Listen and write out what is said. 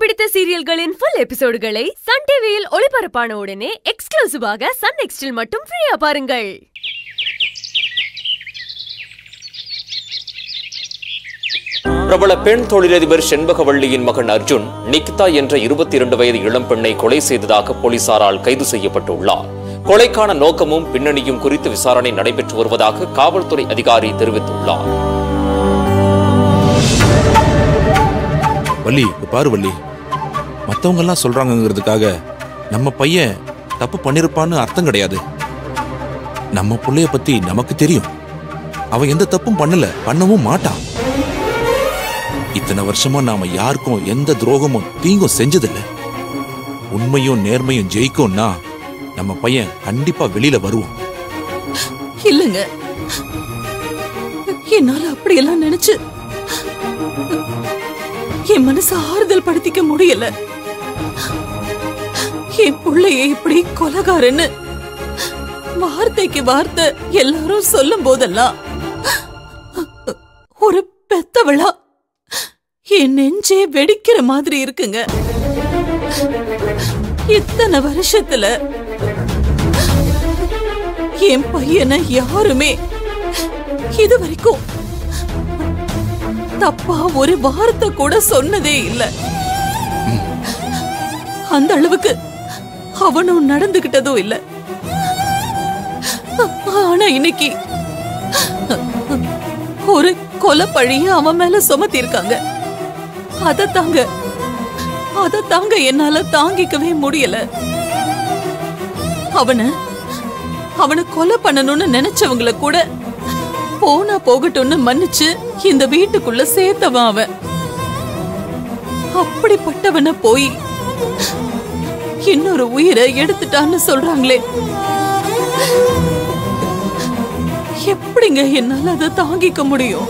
பிடித்த சீரியல்களின் full எபிசோடுகளை Sun டிவியில் ஒளிபரப்பான உடனே எக்ஸ்க்ளூசிவாக சன் நெக்ஸ்டில் மட்டும் ஃப்ரீயா பாருங்கள். பிரபல பெண் தொழிலதிபர் செண்பகவள்ளியின் மகன் அர்ஜுன் நிகிதா என்ற 22 வயது இளம் பெண்ணை கொலை செய்ததாக போலீசாரால் கைது செய்யப்பட்டுள்ளார். கொலைக்கான நோக்கமும் பின்னணியும் குறித்து விசாரணை நடைபெற்று வருவதாக காவல்துறை அதிகாரி தெரிவித்துள்ளார். வள்ளி, பாரு வள்ளி, மத்தவங்க எல்லாம் சொல்றாங்கிறதுக்காக நம்ம பையன் தப்பு பண்ணிருப்பான்னு அர்த்தம் கிடையாது. நம்ம புள்ளைய பத்தி நமக்கு தெரியும். அவன் எந்த தப்பும் பண்ணல, பண்ணவும் மாட்டான். இத்தனை வருஷமா நாம யாருக்கும் எந்த துரோகமும் தீங்கும் செஞ்சதில்லை. உண்மையும் நேர்மையும் ஜெயிக்கும்னா நம்ம பையன் கண்டிப்பா வெளியில வருவான். இல்லங்க, என்னால அப்படியெல்லாம் நினைச்சு என் மனசு ஆறுதல் படுத்திக்க முடியல. என் பிள்ளைய இப்படி கொலைகாரன்னு வார்த்தைக்கு வார்த்தை எல்லாரும் சொல்லும் போதெல்லாம் ஒரு பெத்தவளா என் நெஞ்சே வெடிக்கிற மாதிரி இருக்குங்க. இத்தனை வருஷத்துல என் பையனை யாருமே இது வரைக்கும் தப்பா ஒரு வார்த்தை கூட சொன்னதே இல்ல. அந்த அளவுக்கு அவனும் நடந்துகிட்டதும் இல்ல. ஆனா இன்னைக்கு ஒரு கொலை பழிய அவன் மேல சுமத்தி இருக்காங்க. அதத்தாங்க என்னால தாங்கிக்கவே முடியல. அவனை கொலை பண்ணணும்னு நினைச்சவங்களை கூட போனா போகட்டும்னு மன்னிச்சு இந்த வீட்டுக்குள்ள சேர்த்தவன் அவன். அப்படிப்பட்டவனை போய் இன்னொரு உயிரை எடுத்துட்டான்னு சொல்றாங்களே, எப்படிங்க என்னால அதை தாங்கிக்க முடியும்?